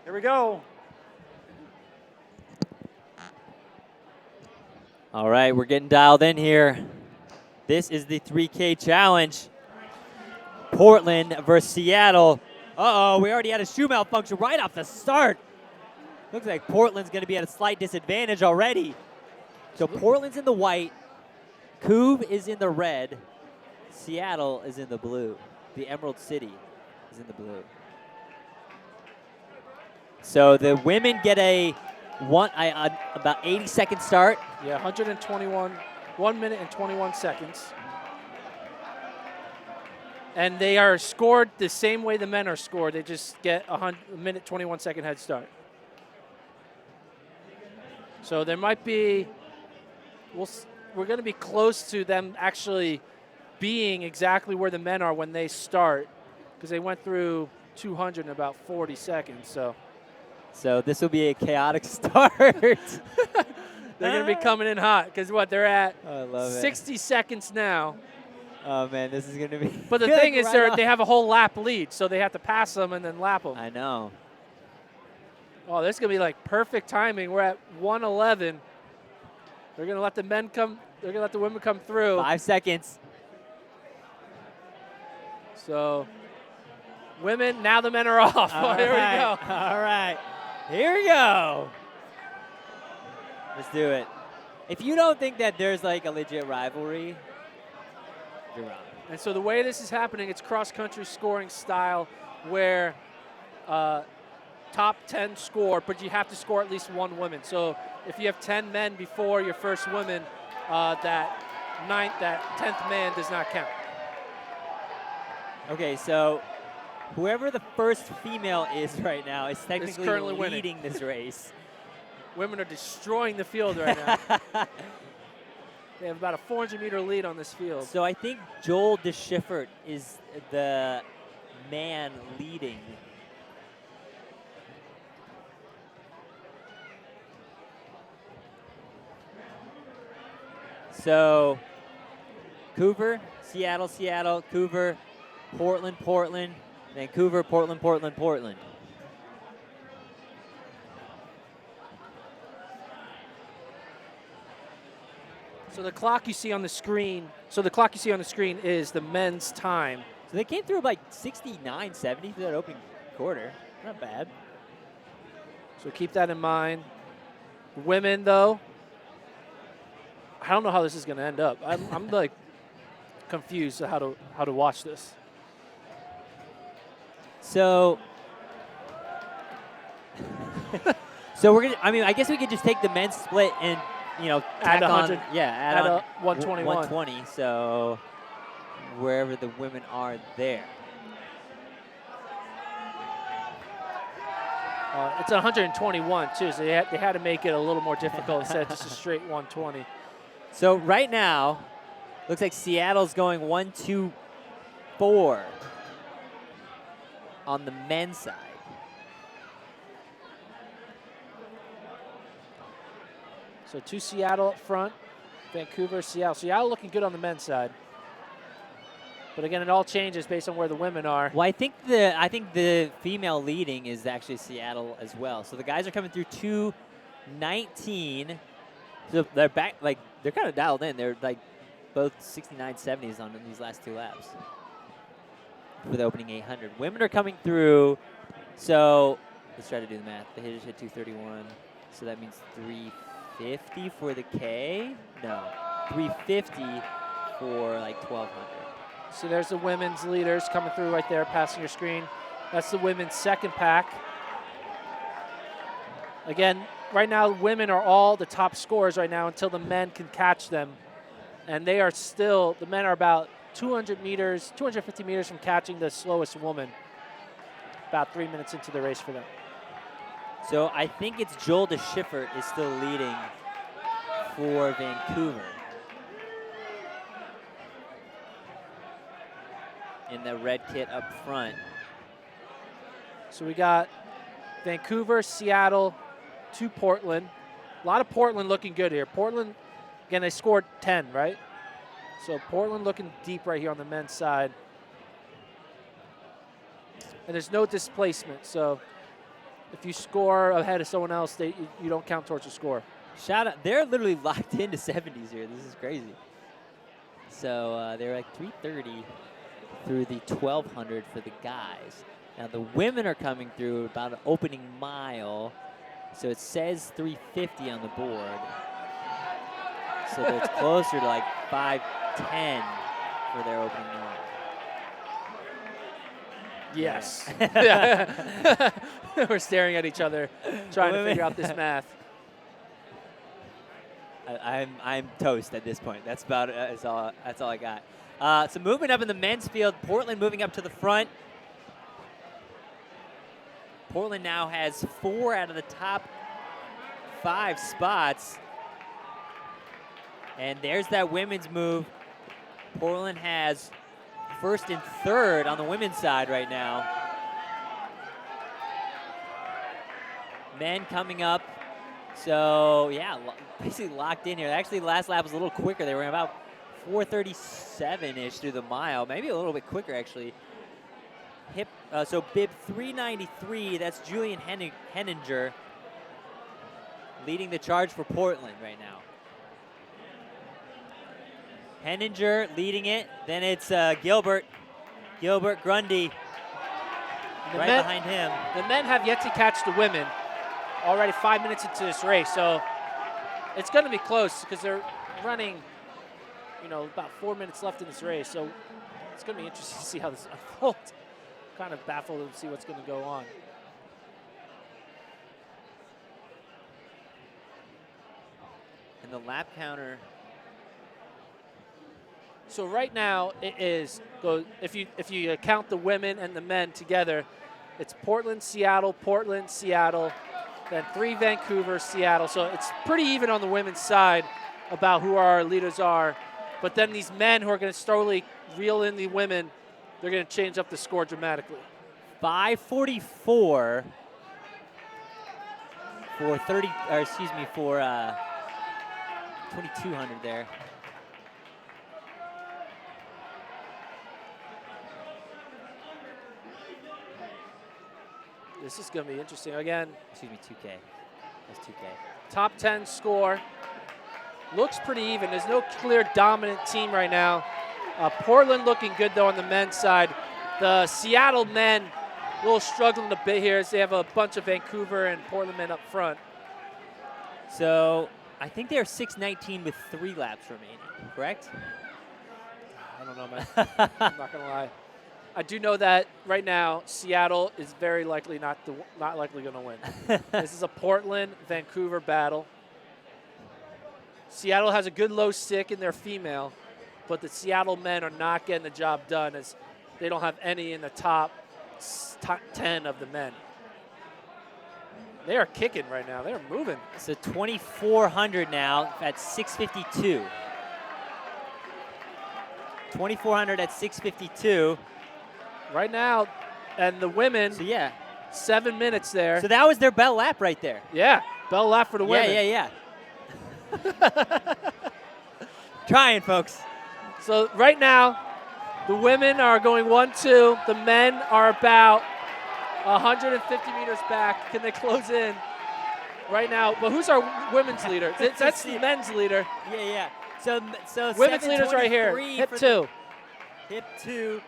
Here we go. All right, we're getting dialed in here. This is the 3K challenge. Portland versus Seattle. Uh-oh, we already had a shoe malfunction right off the start. Looks like Portland's going to be at a slight disadvantage already. So Portland's in the white. Couve is in the red. Seattle is in the blue. The Emerald City is in the blue. So the women get about 80-second start. Yeah, 121, 1 minute and 21 seconds. And they are scored the same way the men are scored. They just get a minute, 21-second head start. So there might be, we're going to be close to them actually being exactly where the men are when they start, because they went through 200 in about 40 seconds. So this will be a chaotic start. They're going to be coming in hot because they're at 60 seconds now. Oh, man, this is going to be. But the thing is, they have a whole lap lead, so they have to pass them and then lap them. I know. Oh, this is going to be like perfect timing. We're at 111. They're going to let the men come. They're going to let the women come through. 5 seconds. So, women, now the men are off. All Here right. we go. All right. Here we go. Let's do it. If you don't think that there's like a legit rivalry, you're wrong. And so the way this is happening, it's cross-country scoring style where top 10 score, but you have to score at least one woman. So if you have 10 men before your first woman, that 10th man does not count. Okay, so whoever the first female is right now is technically currently leading winning. this race. Women are destroying the field right now. They have about a 400-meter lead on this field. So I think Joel DeSchiffert is the man leading. So Vancouver, Seattle, Vancouver, Portland, Vancouver, Portland. So the clock you see on the screen, is the men's time. So they came through like 69, 70 through that opening quarter. Not bad. So keep that in mind. Women, though, I don't know how this is going to end up. I'm like confused how to watch this. So, we're gonna. I mean, I guess we could just take the men's split and add tack on. 100. Add on on 121. 120. So wherever the women are there. It's 121 too, so they had to make it a little more difficult instead of just a straight 120. So right now, looks like Seattle's going 1-2-4 on the men's side. So 2 Seattle up front, Vancouver, Seattle. Seattle looking good on the men's side. But again, it all changes based on where the women are. Well, I think the female leading is actually Seattle as well. So the guys are coming through 2:19. So they're back, like they're kind of dialed in. They're like both 69, 70s on these last 2 laps for the opening 800. Women are coming through. So let's try to do the math. The hitters hit 231. So that means 350 for the K. No, 350 for like 1200. So there's the women's leaders coming through right there, passing your screen. That's the women's second pack. Again, right now, women are all the top scorers right now until the men can catch them. And they are still, the men are about 200 meters, 250 meters from catching the slowest woman. About 3 minutes into the race for them. So I think it's Joel DeSchiffert is still leading for Vancouver. In the red kit up front. So we got Vancouver, Seattle, to Portland. A lot of Portland looking good here. Portland, again, they scored 10, right? So Portland looking deep right here on the men's side. And there's no displacement, so if you score ahead of someone else, you don't count towards your score. Shout out. They're literally locked into 70s here. This is crazy. So they're like 330 through the 1200 for the guys. Now the women are coming through about an opening mile. So it says 350 on the board. So it's closer to like 510 for their opening mile. Yes. Yeah. We're staring at each other, trying to figure out this math. I'm toast at this point. That's about that's all I got. So moving up in the men's field, Portland moving up to the front. Portland now has 4 out of the top 5 spots. And there's that women's move. Portland has first and third on the women's side right now. Men coming up. So, yeah, basically locked in here. Actually, the last lap was a little quicker. They were about 4:37-ish through the mile. Maybe a little bit quicker, actually. So bib 393, that's Julian Henninger leading the charge for Portland right now. Henninger leading it. Then it's Gilbert Grundy behind him. The men have yet to catch the women. Already 5 minutes into this race, so it's going to be close because they're running, about 4 minutes left in this race. So it's going to be interesting to see how this unfolds. Kind of baffled to see what's going to go on. And the lap counter. So right now it is if you count the women and the men together, it's Portland, Seattle, then 3 Vancouver, Seattle. So it's pretty even on the women's side about who our leaders are. But then these men who are going to slowly reel in the women, they're going to change up the score dramatically. 5:44 for 2200 there. This is going to be interesting. Again, excuse me, 2K. That's 2K. Top 10 score. Looks pretty even. There's no clear dominant team right now. Portland looking good, though, on the men's side. The Seattle men a little struggling a bit here as they have a bunch of Vancouver and Portland men up front. So I think they're 6:19 with 3 laps remaining, correct? I don't know, man. I'm not going to lie. I do know that right now Seattle is very likely not likely going to win. This is a Portland-Vancouver battle. Seattle has a good low stick in their female, but the Seattle men are not getting the job done as they don't have any in the top 10 of the men. They are kicking right now. They're moving. So 2,400 now at 6:52. 2,400 at 6:52. Right now, and the women, so yeah, 7 minutes there. So that was their bell lap right there. Yeah, bell lap for the women. Yeah. Trying, folks. So right now, the women are going 1-2. The men are about 150 meters back. Can they close in right now? But who's our women's leader? That's the men's leader. Yeah. So women's leader's right here. Hip 2. Hip 2.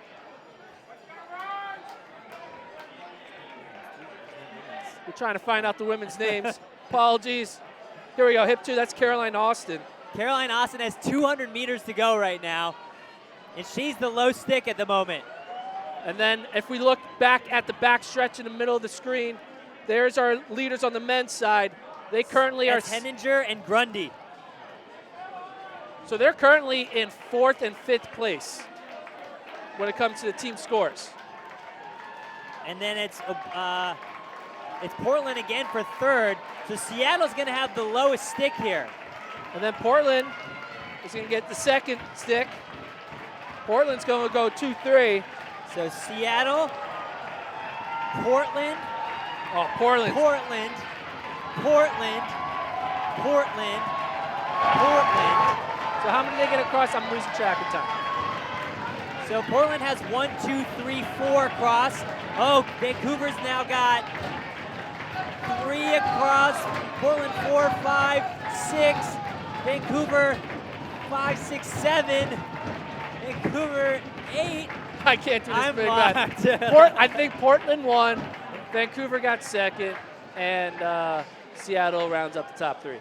We're trying to find out the women's names. Apologies. Here we go. Hip 2. That's Caroline Austin. Caroline Austin has 200 meters to go right now, and she's the low stick at the moment. And then if we look back at the back stretch in the middle of the screen, there's our leaders on the men's side. They currently are Henninger and Grundy. So they're currently in 4th and 5th place when it comes to the team scores. And then it's Portland again for 3rd. So Seattle's going to have the lowest stick here. And then Portland is going to get the 2nd stick. Portland's going to go 2-3. So Seattle, Portland. Oh, Portland. Portland. So how many did they get across? I'm losing track of time. So Portland has 1, 2, 3, 4 across. Oh, Vancouver's now got across. Portland 4, 5, 6. Vancouver 5, 6, 7. Vancouver 8. I can't do this I'm big math. locked. I think Portland won, Vancouver got second, and Seattle rounds up the top 3.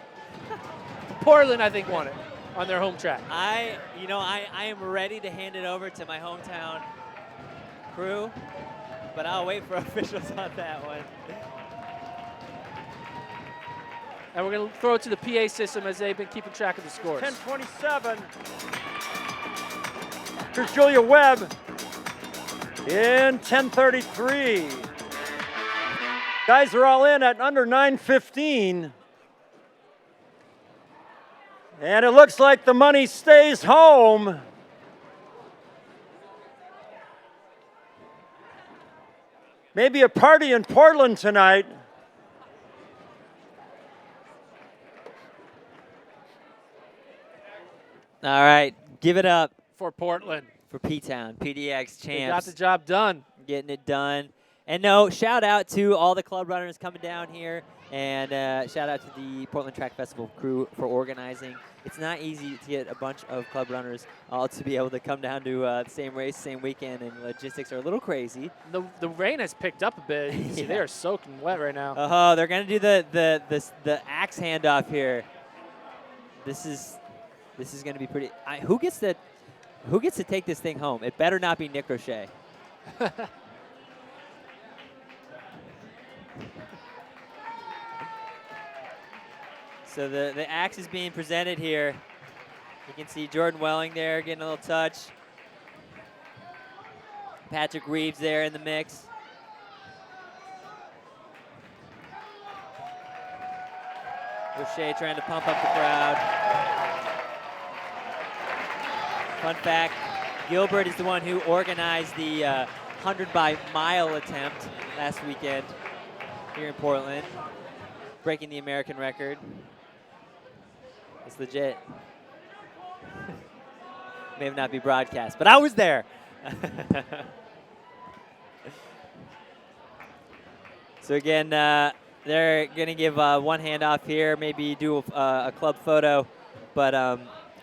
Portland, I think, won it on their home track. I am ready to hand it over to my hometown crew, but I'll wait for officials on that one. And we're going to throw it to the PA system as they've been keeping track of the scores. 10:27. Here's Julia Webb in 10:33. Guys are all in at under 9:15. And it looks like the money stays home. Maybe a party in Portland tonight. All right, give it up For Portland. for P-Town, PDX champs. They got the job done. Getting it done. And no, shout out to all the club runners coming down here, and shout out to the Portland Track Festival crew for organizing. It's not easy to get a bunch of club runners all to be able to come down to the same race, same weekend, and logistics are a little crazy. The rain has picked up a bit. You can see they are soaking wet right now. Oh, they're gonna do the axe handoff here. This is gonna be pretty. Who gets to take this thing home? It better not be Nick Roche. So the axe is being presented here. You can see Jordan Welling there getting a little touch. Patrick Reeves there in the mix. Roche trying to pump up the crowd. Fun fact, Gilbert is the one who organized the 100 by mile attempt last weekend here in Portland, breaking the American record. It's legit. May have not be broadcast, but I was there. So again, they're gonna give one hand off here, maybe do a club photo, but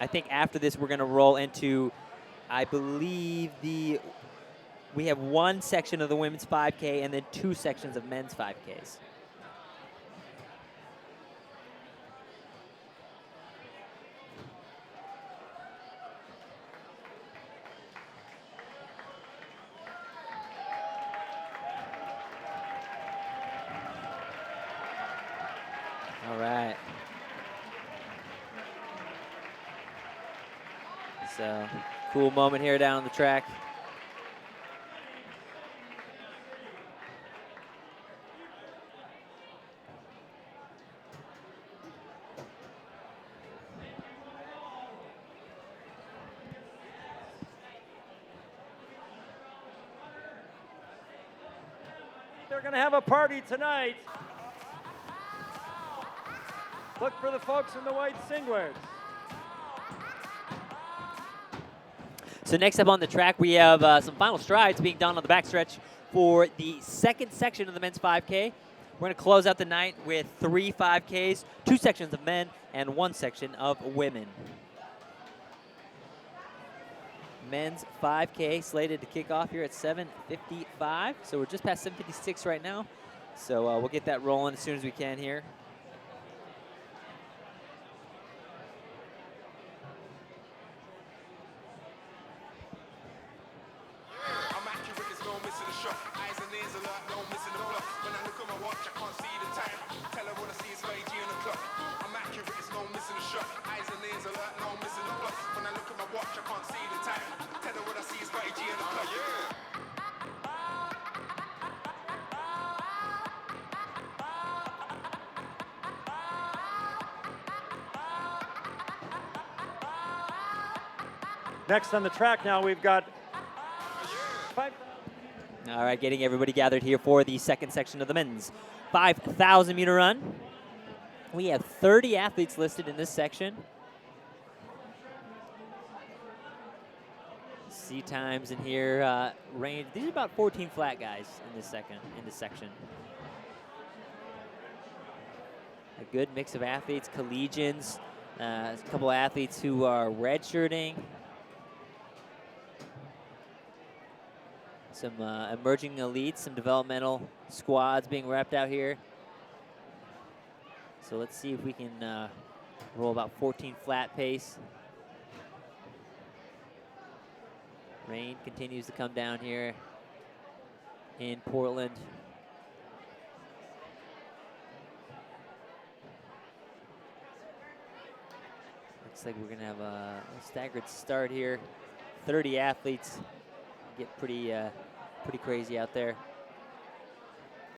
I think after this we're gonna roll into, I believe we have one section of the women's 5K and then 2 sections of men's 5Ks. All right. So, cool moment here down on the track. They're going to have a party tonight. Look for the folks in the white singlets. So next up on the track, we have some final strides being done on the backstretch for the second section of the men's 5K. We're going to close out the night with 3 5Ks, 2 sections of men, and 1 section of women. Men's 5K slated to kick off here at 7:55. So we're just past 7:56 right now. So we'll get that rolling as soon as we can here. Next on the track now, we've got 5. All right, getting everybody gathered here for the second section of the men's 5,000 meter run. We have 30 athletes listed in this section. C times in here range. These are about 14 flat guys in this section. A good mix of athletes, collegians, a couple athletes who are redshirting. Some emerging elites, some developmental squads being repped out here. So let's see if we can roll about 14 flat pace. Rain continues to come down here in Portland. Looks like we're gonna have a staggered start here. 30 athletes. Get pretty crazy out there.